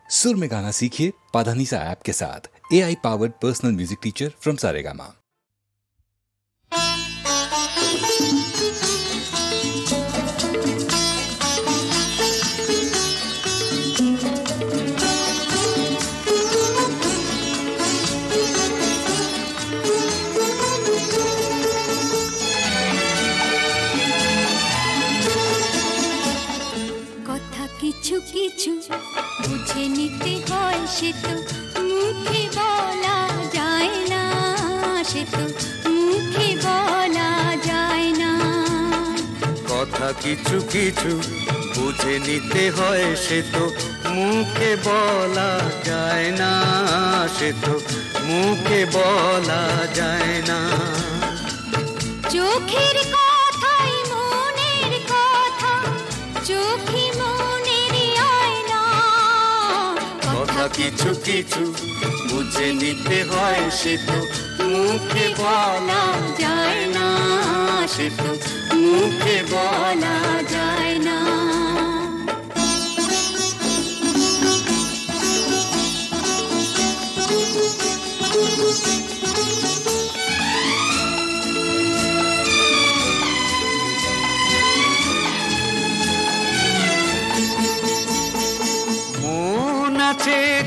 सुर में गाना सीखिए पाधानीसा ऐप के साथ। AI powered personal music teacher from Saregama. কিছু কিছু বুঝে নিতে হয়, সে তো মুখে বলা যায় না, সে তো মুখে বলা যায় না। কথা কিছু কিছু বুঝে নিতে হয়, সে তো মুখে বলা যায় না, সে তো মুখে বলা যায় না। চোখের কথাই মনের কথা, চোখে কিছু কিছু বুঝে নিতে হয়, সে তো মুখে বলা যায় না, সে তো মুখে বলা যায় না।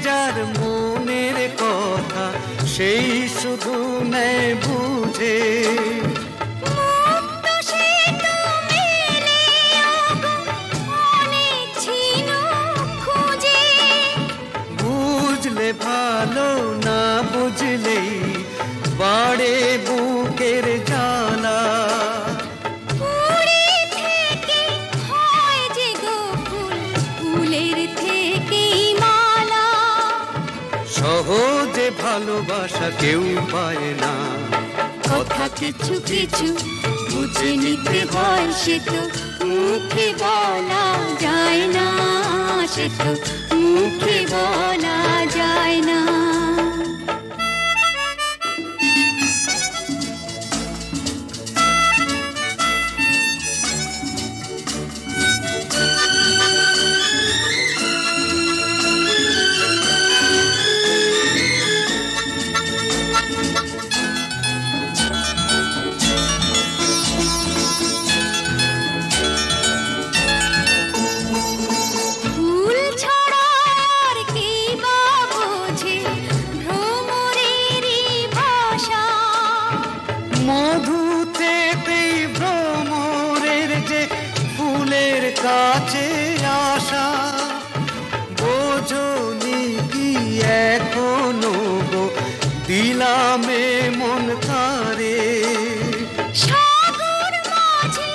যার মনের কথা সেই শুধু নেয় বুঝে, বুঝলে ভালো, না বুঝলেই বাড়ে বুকের জ্বালা। সহজে ভালোবাসা কেউ পায় না। কথা কিছু কিছু বুঝে নিতে হয়, সে তো মুখে বলা যায় না, সে তো মুখে বলা যায় না। কাছে আসা বোঝনি কি এখনো গো, দিলামে মন তারে। সাগর মাঝে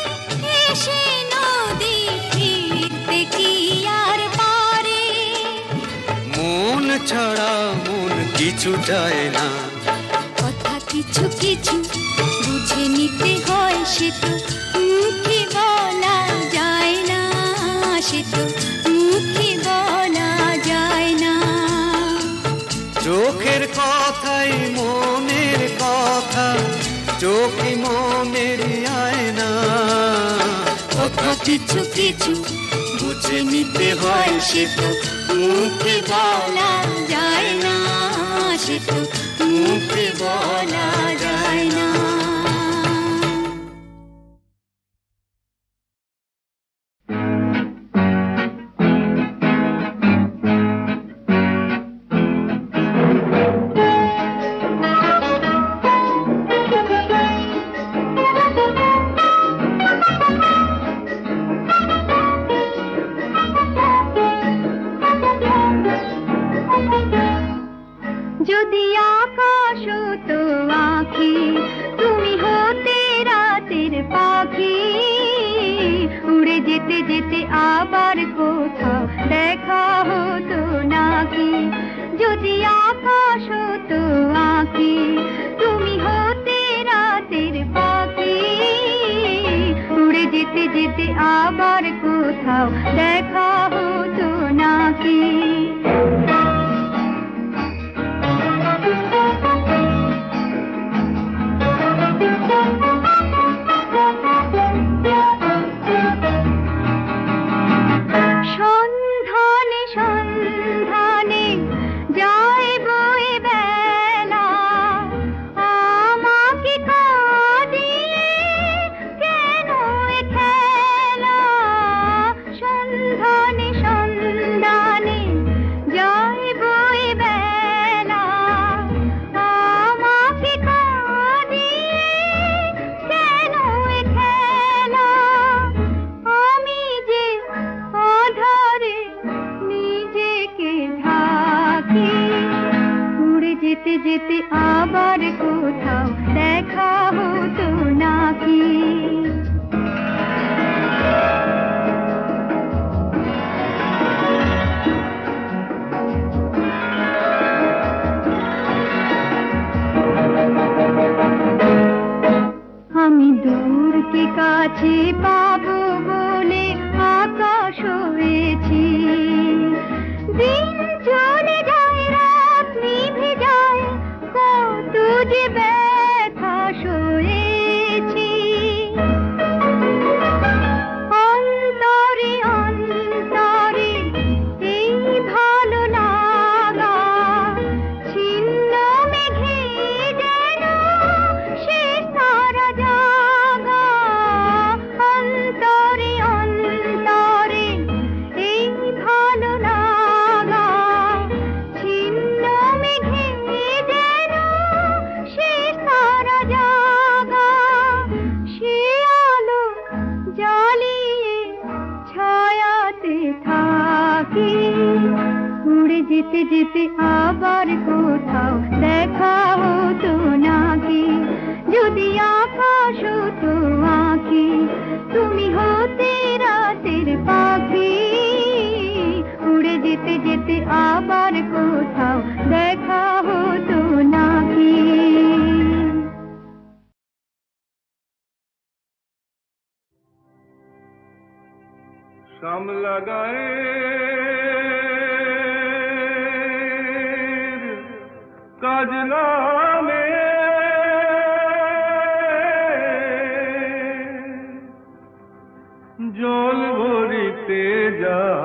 এসে নদী ফিরতে কি আর পারে, মন ছাড়া মন কিছু চায় না। কথা কিছু কিছু বুঝে নিতে হয়, সে তো মুখে বলা যায় না, সে তো মুখে বলা যায় না। চোখের কথাই মনের কথা, চোখে মনের আয়না। কথা কিছু কিছু বুঝে নিতে হয়, সে তো মুখে বলা যায় না, সে তো মুখে বলা যায় না। যদি আকাশ তো আঁখি, তুমি হতে রাতের পাখি, উড়ে যেতে যেতে আবার কোথাও দেখা হতো নাকি। যদি আকাশ তো আঁখি, তুমি হতে রাতের পাখি, উড়ে যেতে যেতে আবার কোথাও দেখা হতো নাকি। সন্ধানে সন্ধানে যেতে যেতে আবার কোথাও দেখা হতো নাকি। আমি দূরকে কাছে পাবো বলে আকাশ হয়েছি। দিন চলে যায়, রাত নিভে যায়, কত যে ব্যথা সয়েছি। অন্তরে অন্তরে এই ভালো লাগা ছিন্ন মেঘে যেন সে সারা জাগা। অন্তরে অন্তরে এই ভালো লাগা ছিন্ন মেঘে যেন সে সারা জাগা। সে আলো জ্বালিয়ে ছায়াতে থাকি। উড়ে যেতে যেতে আবার কোথাও দেখা হতো নাকি। যদি আকাশ হতো আঁখি, তুমি হতে রাতের পাখি। উড়ে যেতে যেতে আবার কোথাও দেখা হতো নাকি। শ্যামলা গায়ের কাজলা মেয়ে জল ভরিতে যায়।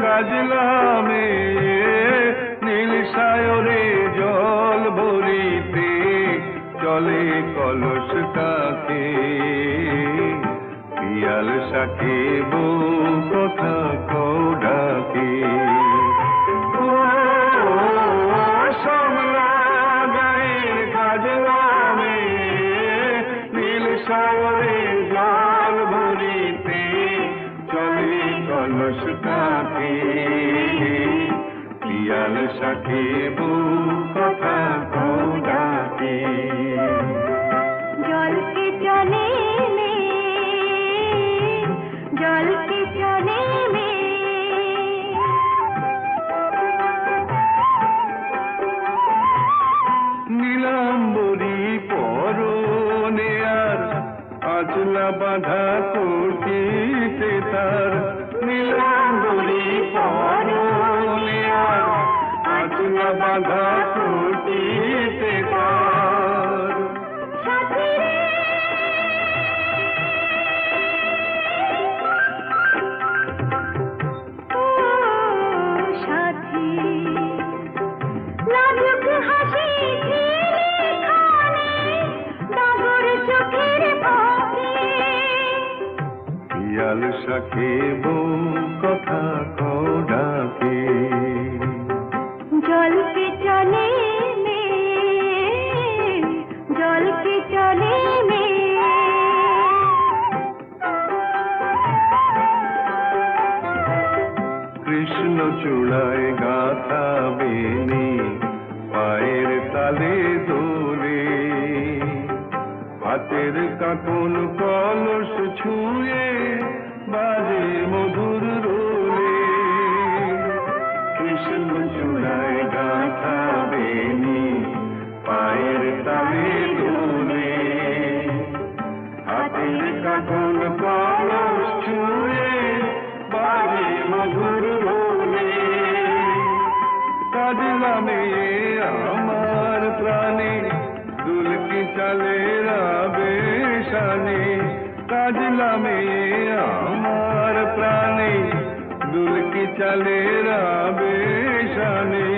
কাজলা মেয়ে নীল সায়রে জল ভরিতে চলে কলস কাকে। পিয়াল সাকে বউ কথা কও ডাকে। শ্যামলা গায়ের কাজলা মেয়ে নীল সায়রে জল ভরিতে চলে কলস কাকে। পিয়াল সাকে বউ কথা কও ডাকে। জলকে চলে জলকে চলে নীলাম্বরী পরনে আর আচলা বাঁধা কোটিতে তার। নীলাম্বরী পরনে আর আচলা বাঁধা কোটিতে তার। সাথী লাজুক হাসি ডাগর চোখের পাখি। পিয়াল সাকে বউ কথা কও ডাকে। জলকে চলে জলকে চলে কৃষ্ণ চূড়ায় গাথা বেনি পায়ের তালে দোলে। পাতের কাকন কলস ছুঁয়ে বাজে মধুর রোলে। কৃষ্ণ চূড়ায় গাথা বেনি পায়ের তালে দোলে। হাতের কাকন কলস ছুঁয়ে বাজে মধুর রোলে। কাজলা মেয়ে আমার প্রাণে দুলকি চলে রাবে শানে। কাজলা মেয়ে আমার প্রাণে দুলকি চলে রাবে শানে।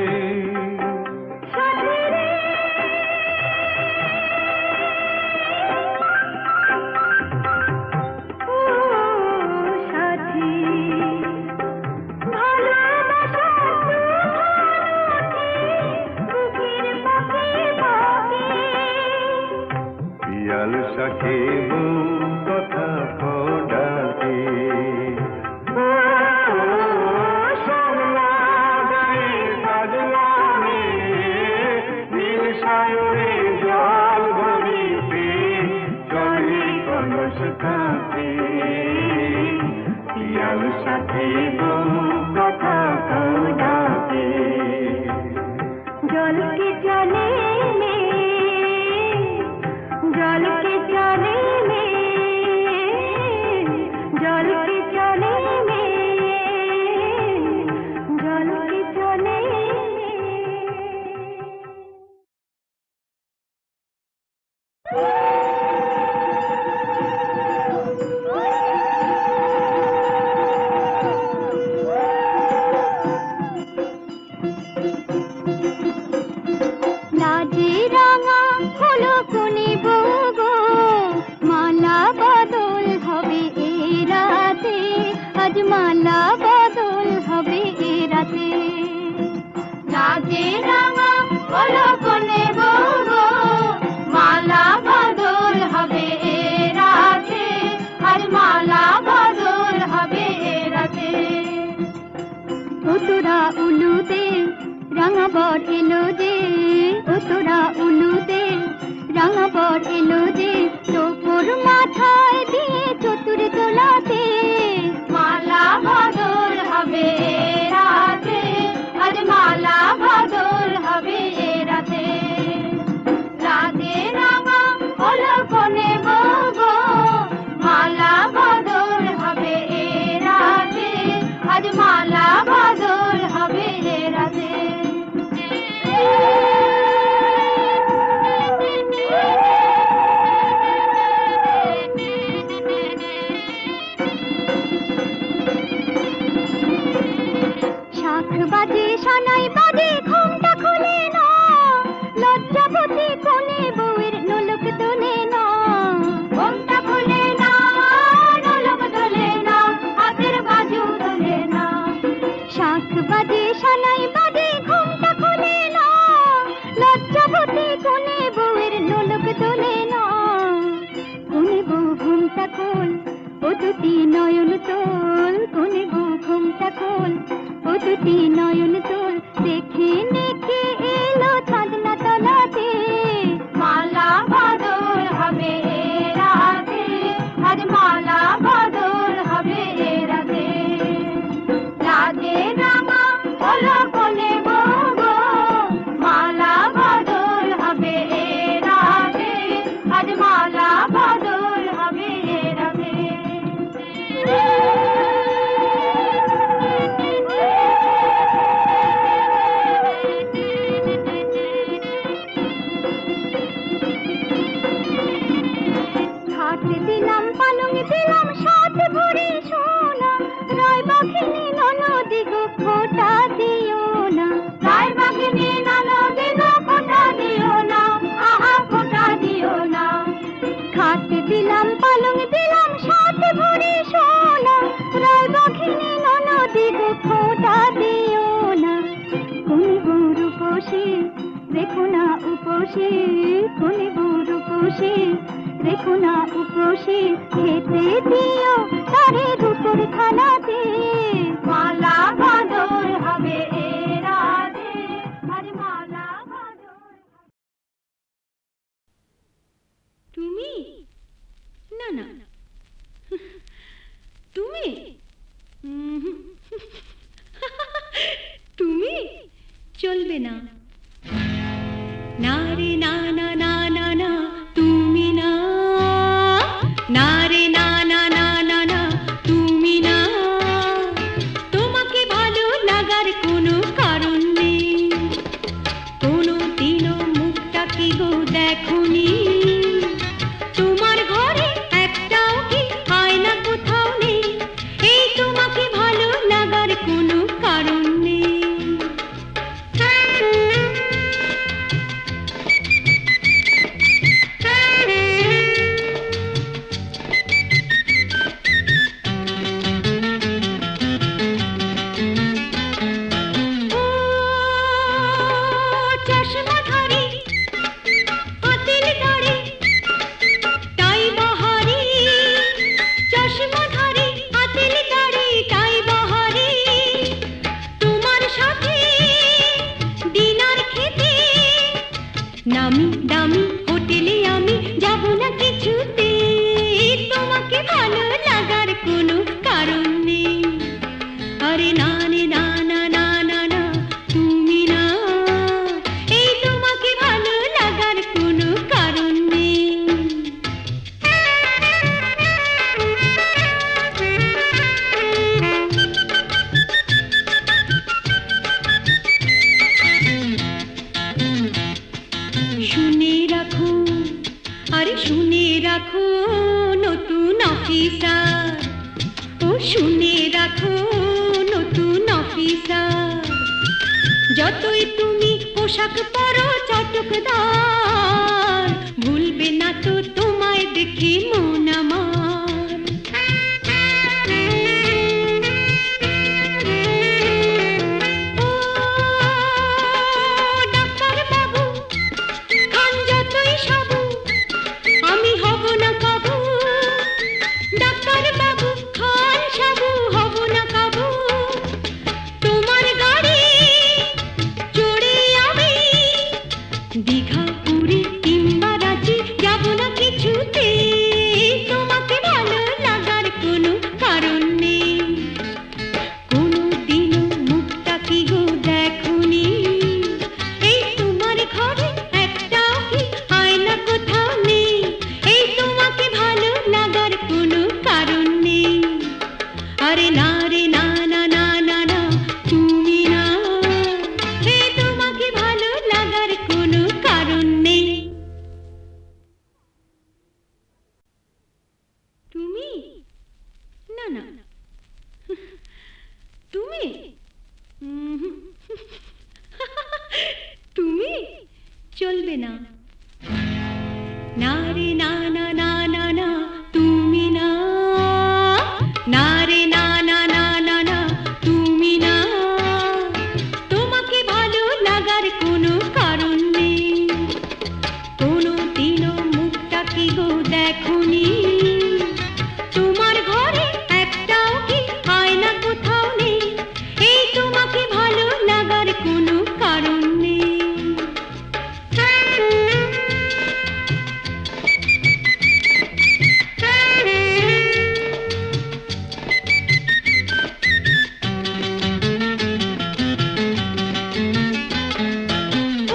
সাথে বউ কথা কও ডাকে সায়রে জল ভরিতে চলে কলস কাঁপে পিয়াল সাথে বউ কথা কও ডাকে জল के चले में जल के चले में जल के चले में जल के चले में লাজে রাঙা হলো কোনে বগো মালা বদল হবে এ রাতে আজ মালা বদল হবে এ রাতে লাজে রাঙা হলো কোনে বগো মালা বদল হবে এ রাতে আজ মালা বদল হবে এ রাতে তোরা উলুতে রাঙা বর এলো যে তোরা উলুতে রাঙা বর এলো যে তোর মাথায় দিয়ে চতুর তোলাতে মালা বদল হবে রাতে আজ মালা বদল হবে রাতে রাতে রাঙা হলো কোনে বগো মালা বদল হবে রাতে আজ মালা বদল হবে রাতে শাখ বাজে সানাই বাজে ঘুমটা খুলে না লজ্জাবতী কোনে বউয়ের নোলক তোলে না ঘুমটা খুলে না নোলক তোলে না হাতের বাজু তোলে না শাখ বাজে সানাই বাজে ঘুমটা খুলে না লজ্জাবতী কোনে বউয়ের নোলক তোলে না কোনে বউ ঘুমটা খোল ও দুটি নয়ন তোল কোনে বউ ঘুমটা খোল ও দুটি নয়ন তোল দেখে দেখে এলো চাঁদনা তলাতে মালা বদল হবে রাতে আজ মালা বদল হবে রাতে লাজে রাঙা হলো কোনে বগো মালা বদল হবে রাতে আজ মালা বদল হবে রাতে ঘাট দিলাম পালং দিলাম সাত ভরি সোনা রায় বাঘিনী ননদি গো খোটা দিও না রায় বাঘিনী ননদি গো খোটা দিও না আহা খোটা দিও না ঘাট দিলাম পালং দিলাম সাত ভরি সোনা রায় বাঘিনী ননদি গো খোটা দিও না কোন বউর উপসে দেখো না উপসে কোন বউর উপসে দেখো না উপসে খেতে দিও তারে রূপর থালাতে মালা বদল হবে রাতে আজ মালা বদল তুমি না না তুমি তুমি চলবে না না রে না না না না না তুমি না না রে না না না না না তুমি না তোমাকে ভালো লাগার কোনো কারণ নেই কোনো দিনও মুখটা কি গো দেখোনি তোমার ঘরে একটাও কি আয়না কোথাও নেই এই তোমাকে ভালো লাগার কোনো কারণ নেই চশমা ধরে হাতের দাড়ি আরে শুনে রাখো নতুন অফিসার, ও শুনে রাখো নতুন অফিসার, যতই তুমি পোশাক পরো চটকদার, ভুলবে না তো তোমায় দেখে মন আমার। ও ডাক্তার বাবু, খান যতই সাবু, আমি হব না কাবু। ডাক্তার বাবু খান সাবু, হব না কাবু। তোমার গাড়ি চড়ে আমি দীঘা পুরী কিংবা রাঁচি যাব না কিছুতে, তোমাকে ভালো লাগার কোনো কারণ নেই। কোনোদিনও মুখটা কি গো দেখোনি, এই তোমার ঘরে একটাও কি আয়না কোথাও নেই, এই তোমাকে ভালো লাগার কোনো কারণ নেই। আরে না রে না না না না না, তুমি না, হে তোমাকে ভালো লাগার কোনো কারণ নেই। তুমি না না, তুমি তুমি চলবে না। না রে না না না না না, তুমি না, না রে না না না না না, তুমি না, তোমাকে ভালো লাগার কোনো কারণ নেই। কোনোদিনও মুখটা কি গো দেখোনি, তোমার ঘরে একটাও কি আয়না কোথাও নেই, এই তোমাকে ভালো লাগার কোনো কারণ নেই।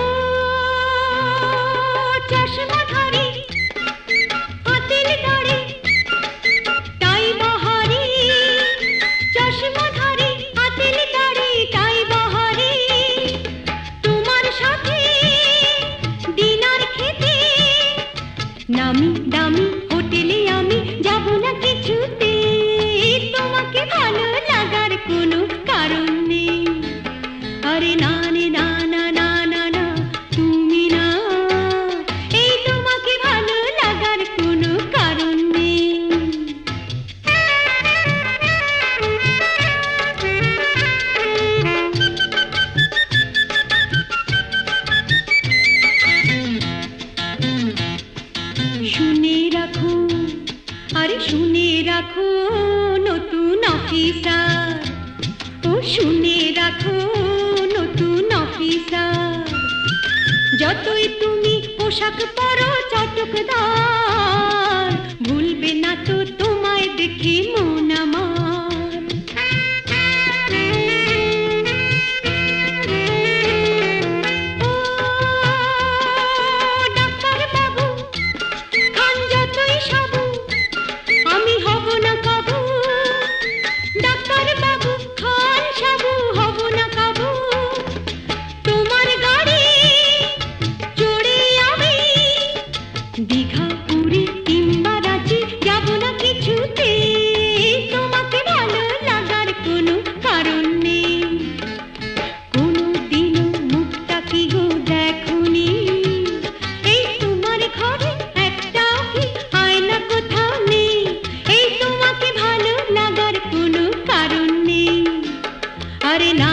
ও চশমাধারী, হাতের দাড়ি, টাই বাহারি, চশমাধারী, হাতের দাড়ি, টাই বাহারি, তোমার সাথে ডিনার খেতে নামি দামি হোটেলে আমি যাব না কিছুতে, তোমাকে ভালো লাগার কোনো কারণ নেই। আরে না রে না না না না না, তুমি না, এই তোমাকে ভালো লাগার কোনো কারণ নেই। শুনে রাখো, আরে শুনে রাখো নতুন অফিসার, ও শুনে রাখো নতুন অফিসার, যতই তুমি পোশাক পরো চটকদার, ভুলবে না তো তোমায় দেখে মন আমার। ও ডাক্তার বাবু, খান যতই সাবু, আমি হব না কাবু। ডাক্তার বাবু খান সাবু, হব না কাবু। তোমার গাড়ি চড়ে আমি দীঘা পুরী কিংবা রাঁচি যাব না কিছুতে, তোমাকে ভালো লাগার কোনো কারণ নেই। কোনোদিনও মুখটা কি গো দেখোনি, এই তোমার ঘরে একটাও কি আয়না কোথাও নেই, এই তোমাকে ভালো লাগার কোনো কারণ নেই। আরে না